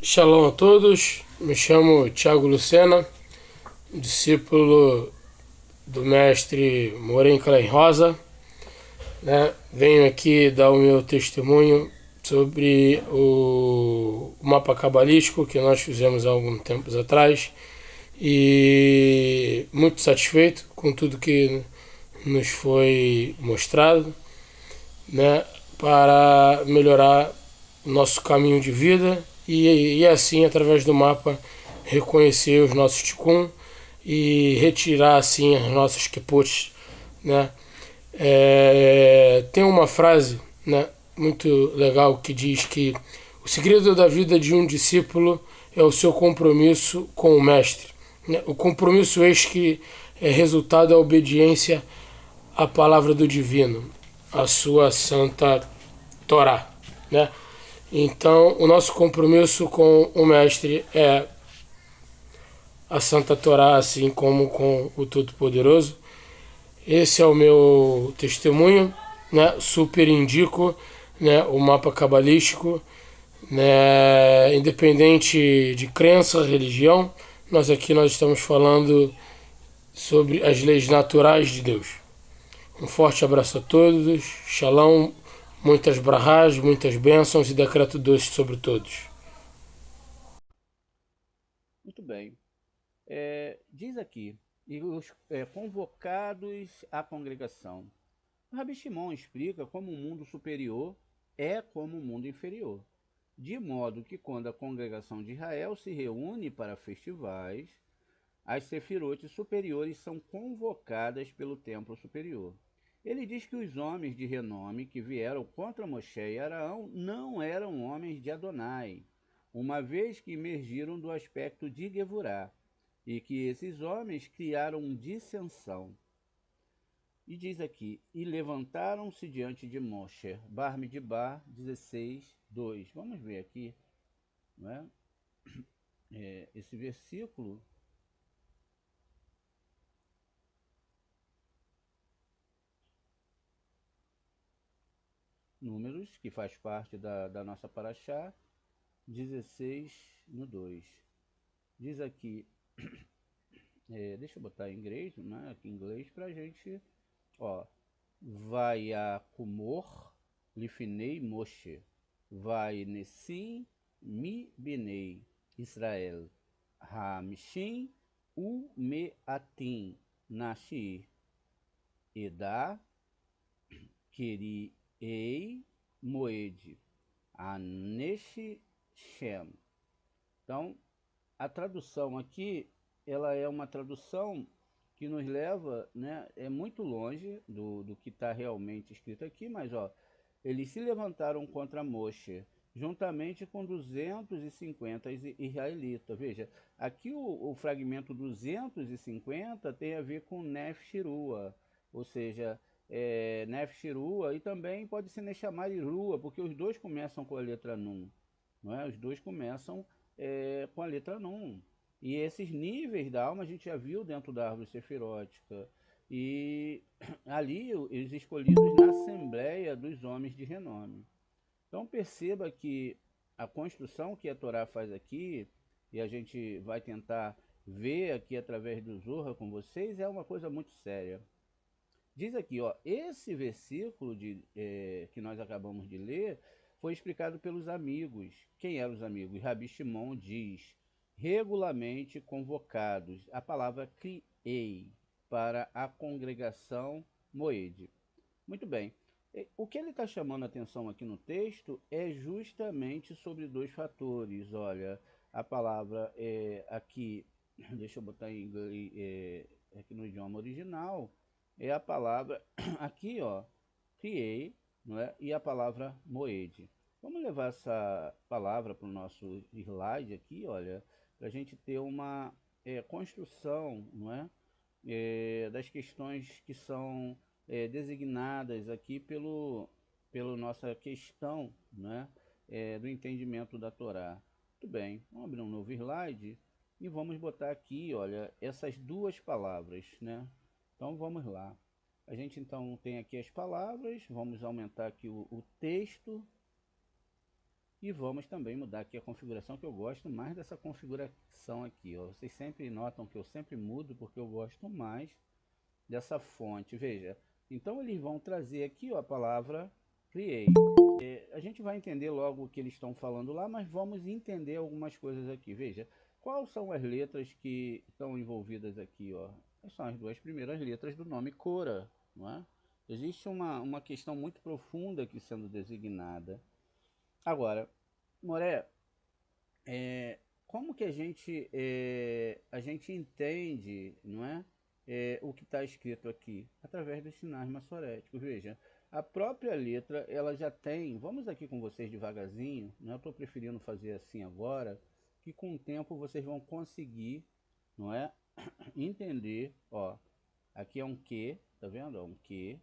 Shalom a todos, me chamo Thiago Lucena, discípulo do mestre Morim Klein Rosa, né? Venho aqui dar o meu testemunho sobre o mapa cabalístico que nós fizemos há alguns tempos atrás e muito satisfeito com tudo que nos foi mostrado, né? Para melhorar o nosso caminho de vida e assim, através do mapa, reconhecer os nossos tikkun e retirar assim as nossas kippot, né? Tem uma frase, né, muito legal que diz que o segredo da vida de um discípulo é o seu compromisso com o mestre, né? O compromisso este que é resultado da obediência à palavra do divino, a sua santa Torá, né? Então, o nosso compromisso com o mestre é a Santa Torá, assim como com o Todo-Poderoso. Esse é o meu testemunho, né? Super indico, né, o mapa cabalístico, né, independente de crença, religião. Nós estamos falando sobre as leis naturais de Deus. Um forte abraço a todos, shalom, muitas brahás, muitas bênçãos e decreto doce sobre todos. Muito bem. Diz aqui, e os convocados à congregação. O Rabi Shimon explica como o mundo superior é como o mundo inferior, de modo que quando a congregação de Israel se reúne para festivais, as sefirotes superiores são convocadas pelo templo superior. Ele diz que os homens de renome que vieram contra Moshe e Araão não eram homens de Adonai, uma vez que emergiram do aspecto de Gevurá, e que esses homens criaram dissensão. E diz aqui, e levantaram-se diante de Moshe, Bar-Midbar 16, 2. Vamos ver aqui, não é? Esse versículo. Números, que faz parte da nossa paraxá, 16 no 2. Diz aqui, deixa eu botar em inglês, né, aqui em inglês, pra gente, ó, vai a Kumor, Lifnei Moshe, vai Nessim, Mi Benei, Israel, Hamishim, U Meatim, Nashi, Edá, Keri-ei, Moed, Aneshi, Shem. Então, a tradução aqui, ela é uma tradução que nos leva, né, é muito longe do que está realmente escrito aqui, mas ó, eles se levantaram contra Moshe, juntamente com 250 israelitas. Veja, aqui o fragmento 250 tem a ver com Nef Shirua, ou seja, Nef Shirua, e também pode se chamar Irua, porque os dois começam com a letra Nun, não é? Os dois começam com a letra Nun. E esses níveis da alma a gente já viu dentro da árvore sefirótica. E ali eles escolhidos na Assembleia dos Homens de Renome. Então perceba que a construção que a Torá faz aqui, e a gente vai tentar ver aqui através do Zohar com vocês, é uma coisa muito séria. Diz aqui, ó, esse versículo que nós acabamos de ler foi explicado pelos amigos. Quem eram os amigos? Rabi Shimon diz, regularmente convocados, a palavra criei, para a congregação Moed. Muito bem. O que ele está chamando a atenção aqui no texto é justamente sobre dois fatores. Olha, a palavra aqui, deixa eu botar em inglês, aqui no idioma original, é a palavra aqui, ó, criei, não é? E a palavra moede. Vamos levar essa palavra para o nosso slide aqui, olha, para a gente ter uma construção, não é? Das questões que são designadas aqui pela nossa questão, né, do entendimento da Torá. Muito bem, vamos abrir um novo slide e vamos botar aqui, olha, essas duas palavras, né? Então vamos lá. A gente então tem aqui as palavras, vamos aumentar aqui o texto e vamos também mudar aqui a configuração, que eu gosto mais dessa configuração aqui, ó. Vocês sempre notam que eu sempre mudo porque eu gosto mais dessa fonte. Veja, então eles vão trazer aqui, ó, a palavra create. A gente vai entender logo o que eles estão falando lá, mas vamos entender algumas coisas aqui. Veja, quais são as letras que estão envolvidas aqui, ó? São as duas primeiras letras do nome Cora, não é? Existe uma questão muito profunda aqui sendo designada. Agora, Moré, como que a gente entende, não é, o que está escrito aqui? Através dos sinais maçoréticos. Veja, a própria letra, ela já tem, vamos aqui com vocês devagarzinho, né? Eu estou preferindo fazer assim agora, que com o tempo vocês vão conseguir, não é, entender, ó, aqui é um Q, tá vendo? É um Q,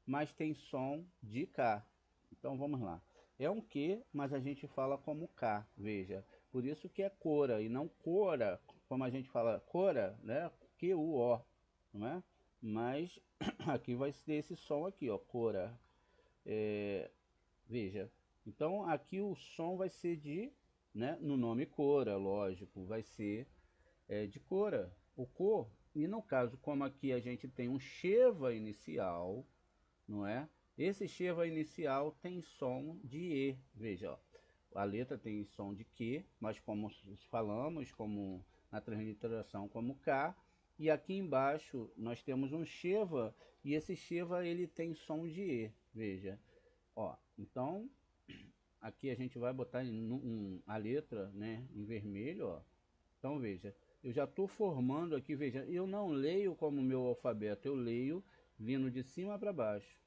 mas tem som de K. Então vamos lá. É um Q, mas a gente fala como K, veja. Por isso que é Cora e não Cora, como a gente fala Cora, né? Q-U-O, não é? Mas aqui vai ser esse som aqui, ó, Cora. Veja. Então aqui o som vai ser de, né? No nome Cora, lógico, vai ser de Cora, o cor. E no caso, como aqui a gente tem um Sheva inicial, não é? Esse Sheva inicial tem som de E, veja, ó. A letra tem som de Q, mas como falamos, como na transliteração, como K. E aqui embaixo nós temos um Sheva, e esse Sheva ele tem som de E, veja. Ó, então, aqui a gente vai botar a letra, né, em vermelho, ó. Então veja, eu já estou formando aqui, veja, eu não leio como meu alfabeto, eu leio vindo de cima para baixo.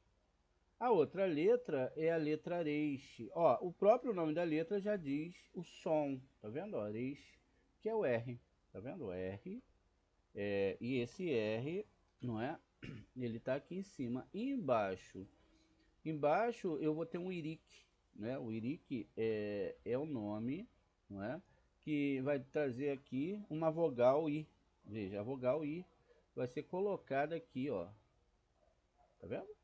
A outra letra é a letra Resh. Ó, o próprio nome da letra já diz o som, tá vendo? Ó, Resh, que é o R, tá vendo? O R, e esse R, não é? Ele tá aqui em cima. E embaixo eu vou ter um Irik, né? O Irik é o nome, não é? Que vai trazer aqui uma vogal I. Veja, a vogal I vai ser colocada aqui, ó. Tá vendo?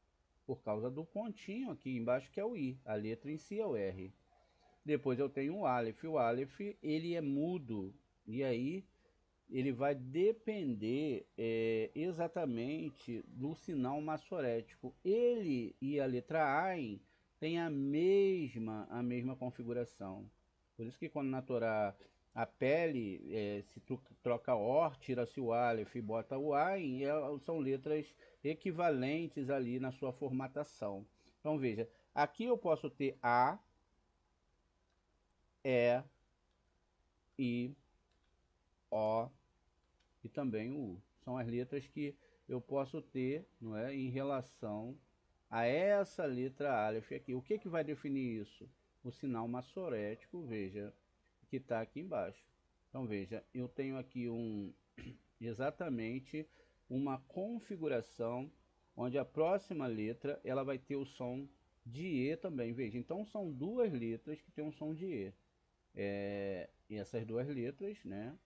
Por causa do pontinho aqui embaixo que é o I, a letra em si é o R. Depois eu tenho o Aleph ele é mudo, e aí ele vai depender exatamente do sinal maçorético. Ele e a letra Ain têm a mesma configuração. Por isso que quando na Torá a pele se troca Or, tira-se o Aleph e bota o Ain, são letras equivalentes ali na sua formatação. Então veja, aqui eu posso ter A, E, I, O e também o U. São as letras que eu posso ter, não é, em relação a essa letra Aleph aqui. O que, que vai definir isso? O sinal maçorético, veja, que está aqui embaixo. Então veja, eu tenho aqui exatamente uma configuração onde a próxima letra ela vai ter o som de E também, veja. Então são duas letras que têm um som de E. E essas duas letras, né?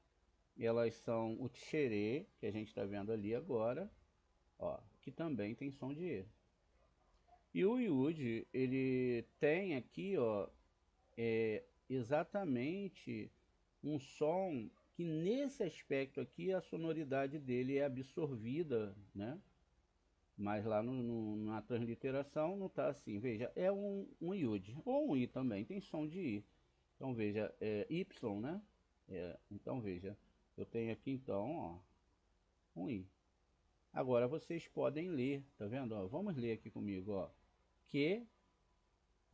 Elas são o Txerê, que a gente está vendo ali agora, ó, que também tem som de E. E o Yud, ele tem aqui, ó, exatamente um som que nesse aspecto aqui a sonoridade dele é absorvida, né? Mas lá na transliteração não está assim. Veja, é um Yud, ou um I também, tem som de I. Então veja, Y, né? Então veja, eu tenho aqui então, ó, um I. Agora vocês podem ler, tá vendo? Ó, vamos ler aqui comigo, ó. que,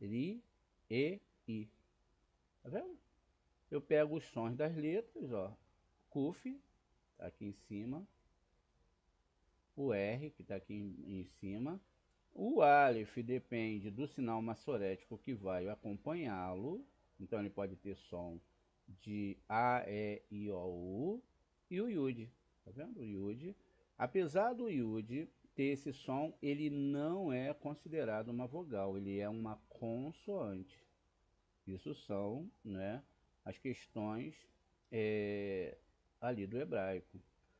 ri, e, i. Tá vendo? Eu pego os sons das letras, ó. Kuf, tá aqui em cima. O R, que tá aqui em cima. O Aleph depende do sinal massorético que vai acompanhá-lo. Então ele pode ter som de A, E, I, O, U. E o Yud, tá vendo? O Yud. Apesar do Yud ter esse som, ele não é considerado uma vogal, ele é uma consoante. Isso são, né, as questões ali do hebraico.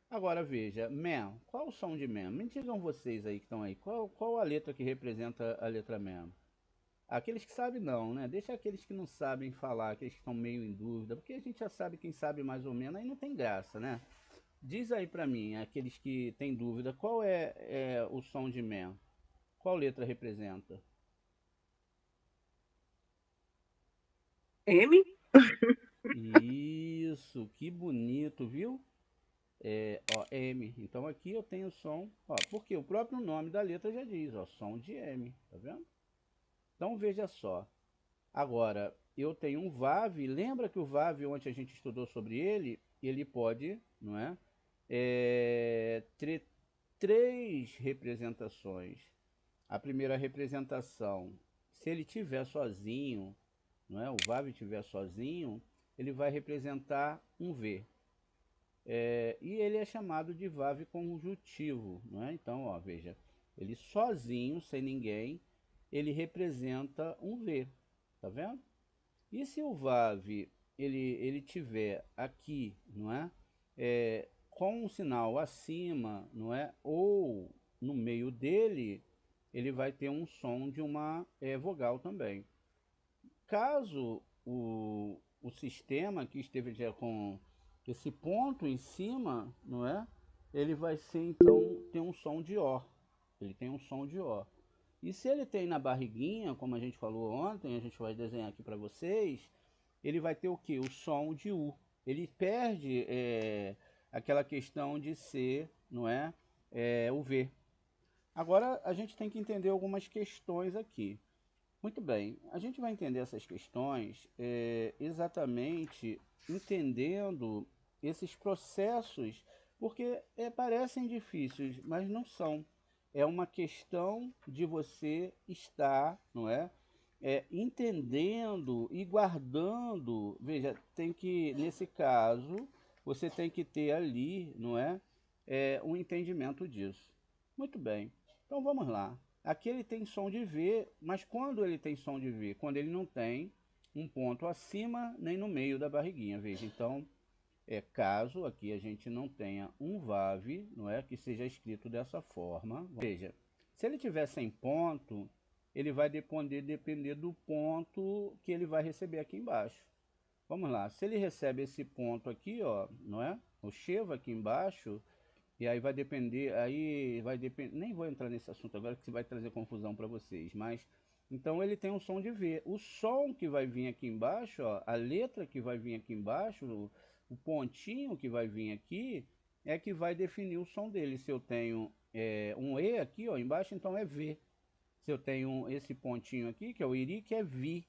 Agora veja, Mem, qual o som de Mem? Me digam vocês aí que estão aí, qual a letra que representa a letra Mem? Aqueles que sabem não, né? Deixa aqueles que não sabem falar, aqueles que estão meio em dúvida, porque a gente já sabe quem sabe mais ou menos, aí não tem graça, né? Diz aí pra mim, aqueles que têm dúvida, qual é o som de Mem? Qual letra representa? M? Isso, que bonito, viu? Ó, M. Então aqui eu tenho som, ó, porque o próprio nome da letra já diz, ó, som de M, tá vendo? Então veja só. Agora, eu tenho um VAV, lembra que o VAV, ontem a gente estudou sobre ele, ele pode, não é? Ter três representações. A primeira representação, se ele estiver sozinho, não é? O VAV estiver sozinho, ele vai representar um V. E ele é chamado de VAV conjuntivo, não é? Então, ó, veja, ele sozinho, sem ninguém, ele representa um V, tá vendo? E se o VAV ele tiver aqui, não é? Com um sinal acima, não é? Ou no meio dele, ele vai ter um som de uma vogal também. Caso o sistema que esteja com esse ponto em cima, não é? Ele vai ser então ter um som de O. Ele tem um som de O. E se ele tem na barriguinha, como a gente falou ontem, a gente vai desenhar aqui para vocês, ele vai ter o que? O som de U. Ele perde aquela questão de ser, não é? O V. Agora a gente tem que entender algumas questões aqui. Muito bem, a gente vai entender essas questões exatamente entendendo esses processos, porque parecem difíceis, mas não são. É uma questão de você estar, não é? Entendendo e guardando. Veja, tem que, nesse caso, você tem que ter ali, não é? Um entendimento disso. Muito bem, então vamos lá. Aqui ele tem som de V, mas quando ele tem som de V? Quando ele não tem um ponto acima nem no meio da barriguinha, veja. Então, caso aqui a gente não tenha um VAV, não é, que seja escrito dessa forma. Veja, se ele tiver sem ponto, ele vai depender do ponto que ele vai receber aqui embaixo. Vamos lá, se ele recebe esse ponto aqui, ó, não é? O Sheva aqui embaixo, e aí vai depender, nem vou entrar nesse assunto agora que vai trazer confusão para vocês, mas então ele tem um som de V. O som que vai vir aqui embaixo, ó, a letra que vai vir aqui embaixo, o pontinho que vai vir aqui, é que vai definir o som dele. Se eu tenho um E aqui, ó, embaixo, então é V. Se eu tenho esse pontinho aqui, que é o Iri, que é Vi,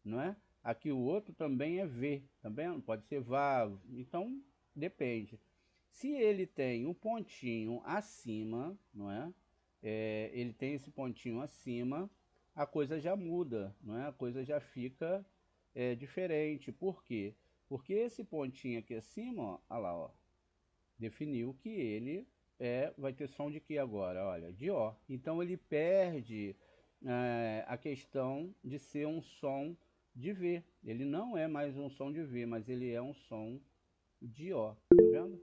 não é? Aqui o outro também é V, tá vendo? Pode ser VA, então depende. Se ele tem um pontinho acima, não é? Ele tem esse pontinho acima, a coisa já muda, não é? A coisa já fica diferente. Por quê? Porque esse pontinho aqui acima, ó, olha lá, ó, definiu que ele vai ter som de que agora? Olha, de O. Então ele perde a questão de ser um som de V. Ele não é mais um som de V, mas ele é um som de O. Tá vendo?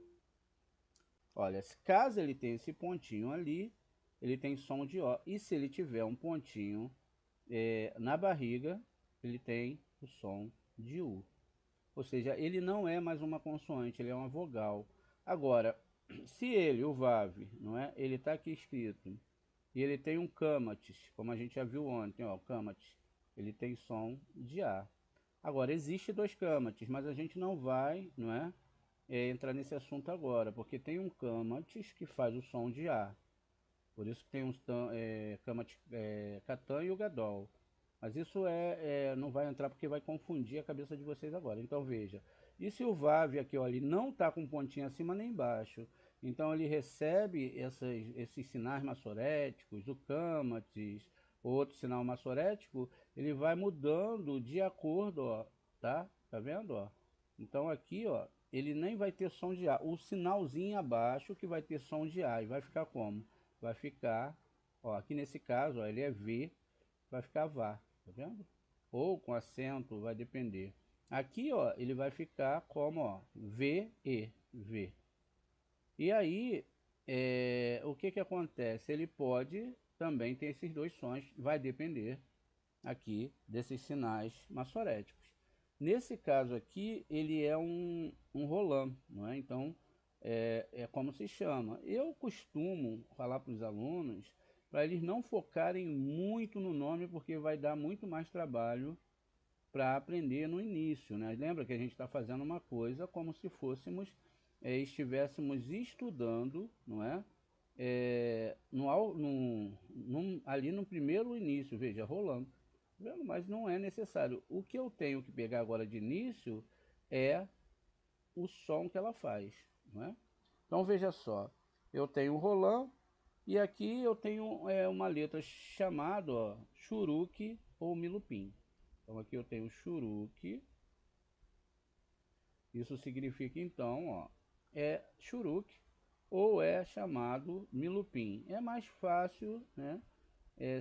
Olha, caso ele tenha esse pontinho ali, ele tem som de O. E se ele tiver um pontinho na barriga, ele tem o som de U. Ou seja, ele não é mais uma consoante, ele é uma vogal. Agora, se ele, o VAV, não é? Ele está aqui escrito, e ele tem um kamatis, como a gente já viu ontem, ó, kamatis, ele tem som de A. Agora, existe dois kamatis, mas a gente não vai, não é, entrar nesse assunto agora, porque tem um kamatis que faz o som de A. Por isso que tem uns Catan e o Gadol. Mas isso não vai entrar porque vai confundir a cabeça de vocês agora. Então veja, e se o Vav aqui, ó, ele não está com pontinho acima nem embaixo, então ele recebe esses sinais maçoréticos, o Camatis, outro sinal maçorético, ele vai mudando de acordo, ó, tá? Tá vendo, ó? Então aqui, ó, ele nem vai ter som de A. O sinalzinho abaixo que vai ter som de A. E vai ficar como? Vai ficar, ó, aqui nesse caso, ó, ele é V, vai ficar VA, tá vendo? Ou com acento, vai depender. Aqui, ó, ele vai ficar como, ó, V, E, V. E aí, o que que acontece? Ele pode também ter esses dois sons, vai depender aqui desses sinais maçoréticos. Nesse caso aqui, ele é um Roland, não é? Então, é como se chama. Eu costumo falar para os alunos para eles não focarem muito no nome, porque vai dar muito mais trabalho para aprender no início, né? Lembra que a gente está fazendo uma coisa como se fôssemos, estivéssemos estudando, não é? Ali no primeiro início, veja, rolando. Vendo? Mas não é necessário. O que eu tenho que pegar agora de início é o som que ela faz, não é? Então veja só, eu tenho o Roland e aqui eu tenho uma letra chamada, ó, Churuque ou Milupim. Então aqui eu tenho Churuque. Isso significa então, ó, é Churuque ou é chamado Milupim. É mais fácil, né,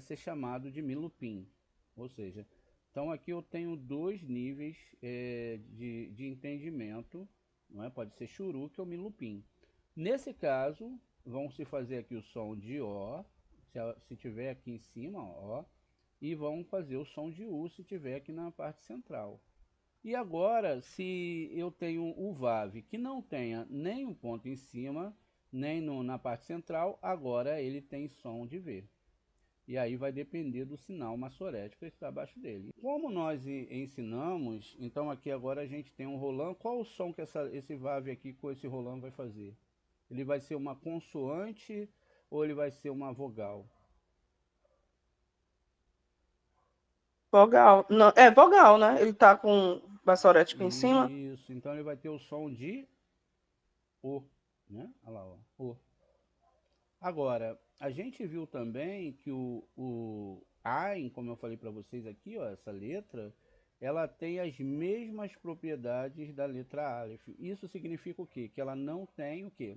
ser chamado de Milupim. Ou seja, então aqui eu tenho dois níveis de entendimento, não é? Pode ser Churuque ou Milupim. Nesse caso, vão se fazer aqui o som de O, se tiver aqui em cima, ó, e vão fazer o som de U se tiver aqui na parte central. E agora, se eu tenho o VAV que não tenha nem um ponto em cima, nem na parte central, agora ele tem som de V. E aí vai depender do sinal maçorético que está abaixo dele. Como nós ensinamos, então aqui agora a gente tem um Roland. Qual o som que esse VAV aqui com esse Roland vai fazer? Ele vai ser uma consoante ou ele vai ser uma vogal? Vogal. Não, é vogal, né? Ele tá com bassorético em cima. Isso, então ele vai ter o som de O, né? Olha lá, ó, O. Agora, a gente viu também que o Ain, como eu falei para vocês aqui, ó, essa letra, ela tem as mesmas propriedades da letra Aleph. Isso significa o quê? Que ela não tem o quê?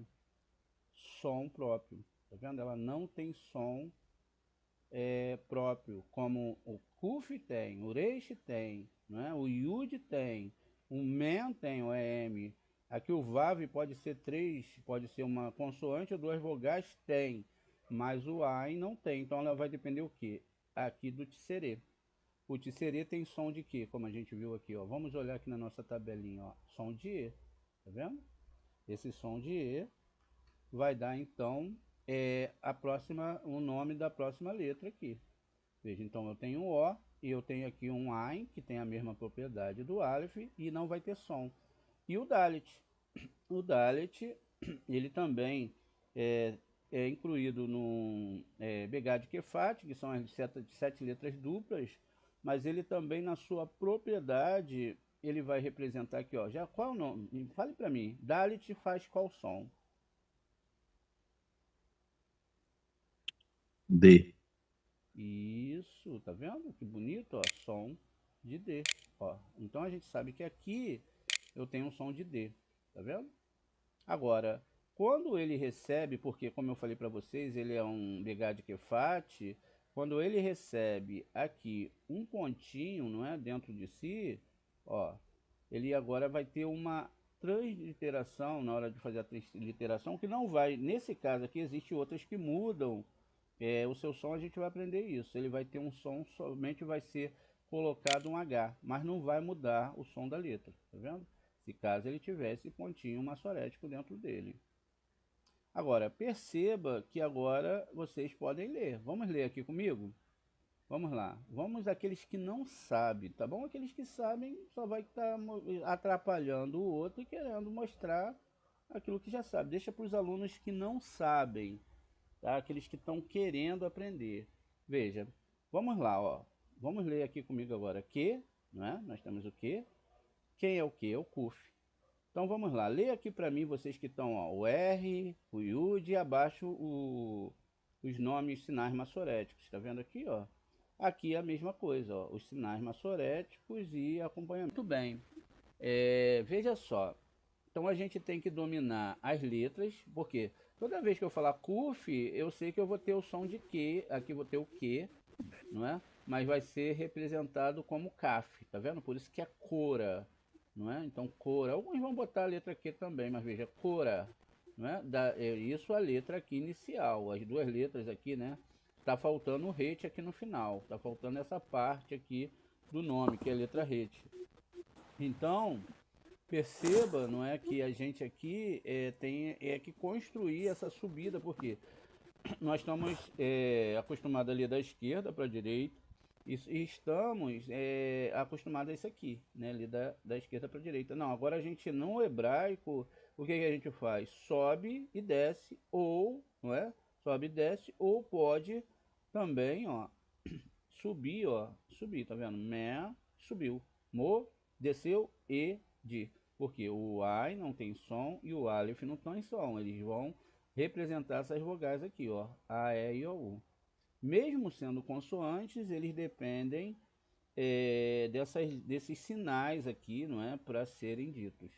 Som próprio. Tá vendo? Ela não tem som próprio, como o Kuf tem, o Reish tem, né? O Yud tem, o Men tem, o EM. Aqui o Vav pode ser pode ser uma consoante ou duas vogais, tem, mas o Ain não tem. Então ela vai depender o quê? Aqui do Tisserê. O Tisserê tem som de quê? Como a gente viu aqui, ó. Vamos olhar aqui na nossa tabelinha, ó. Som de E, tá vendo? Esse som de E vai dar então o nome da próxima letra aqui. Veja, então eu tenho O e eu tenho aqui um Ain, que tem a mesma propriedade do Aleph, e não vai ter som. E o Dalet. O Dalet, ele também é incluído no Begad Kefat, que são as sete letras duplas, mas ele também, na sua propriedade, ele vai representar aqui, ó. Já qual o nome? Fale para mim. Dalet faz qual som? D. Isso, tá vendo? Que bonito, ó, som de D, ó. Então a gente sabe que aqui eu tenho um som de D, tá vendo? Agora, quando ele recebe, porque como eu falei para vocês, ele é um Begad Kefat, quando ele recebe aqui um pontinho, não é, dentro de si, ó, ele agora vai ter uma transliteração na hora de fazer a transliteração, que não vai, nesse caso aqui, existem outras que mudam o seu som. A gente vai aprender isso. Ele vai ter um som, somente vai ser colocado um H, mas não vai mudar o som da letra, tá vendo? Se caso ele tivesse pontinho maçorético dentro dele. Agora, perceba que agora vocês podem ler. Vamos ler aqui comigo? Vamos lá. Vamos aqueles que não sabem, tá bom? Aqueles que sabem só vai estar atrapalhando o outro e querendo mostrar aquilo que já sabe. Deixa para os alunos que não sabem. tá? Aqueles que estão querendo aprender. Veja, vamos lá, ó. Vamos ler aqui comigo agora que, não é? Nós temos o que. Quem é o que? É o CUF. Então vamos lá, lê aqui para mim, vocês que estão, ó, o R, o IUD e abaixo os nomes, sinais maçoréticos. Tá vendo aqui, ó? Aqui é a mesma coisa, ó, os sinais maçoréticos e acompanhamento. Muito bem. Veja só, então a gente tem que dominar as letras, porque toda vez que eu falar CUF, eu sei que eu vou ter o som de Q, aqui vou ter o Q, não é? Mas vai ser representado como CAF, tá vendo? Por isso que é Cora, não é? Então Cora, alguns vão botar a letra Q também, mas veja, Cora, não é? Isso a letra aqui inicial, as duas letras aqui, né? Tá faltando o rete aqui no final, tá faltando essa parte aqui do nome, que é a letra rete. Então, perceba, não é, que a gente aqui tem que construir essa subida, porque nós estamos acostumados a ler da esquerda para a direita e estamos acostumados a isso aqui, né, ler da esquerda para a direita. Não, agora a gente no hebraico, o que a gente faz? Sobe e desce, ou, não é? Sobe e desce, ou pode também, ó, subir, ó, subir, tá vendo? Me, subiu. Mo, desceu e de. Porque o ai não tem som e o aleph não tem som. Eles vão representar essas vogais aqui, ó. A, E e O, U. Mesmo sendo consoantes, eles dependem desses sinais aqui, não é? Para serem ditos.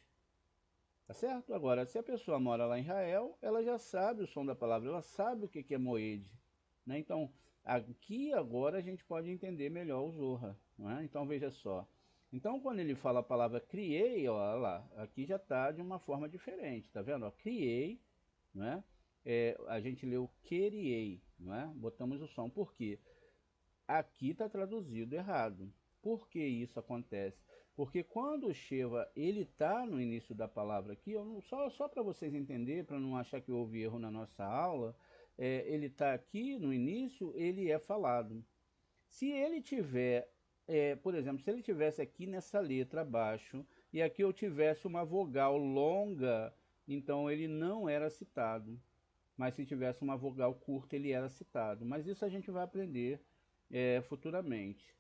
Tá certo? Agora, se a pessoa mora lá em Israel, ela já sabe o som da palavra, ela sabe o que é moed, né? Então, aqui agora a gente pode entender melhor o Zohar, não é? Então, veja só. Então, quando ele fala a palavra criei, ó lá, aqui já está de uma forma diferente, tá vendo? Ó, criei, não é? A gente leu queriei, não é? Botamos o som, por quê? Aqui está traduzido errado. Por que isso acontece? Porque quando o Sheva ele está no início da palavra aqui, só para vocês entenderem, para não achar que houve erro na nossa aula, ele está aqui no início, ele é falado. Se ele tiver, por exemplo, se ele tivesse aqui nessa letra abaixo, e aqui eu tivesse uma vogal longa, então ele não era citado. Mas se tivesse uma vogal curta, ele era citado. Mas isso a gente vai aprender futuramente.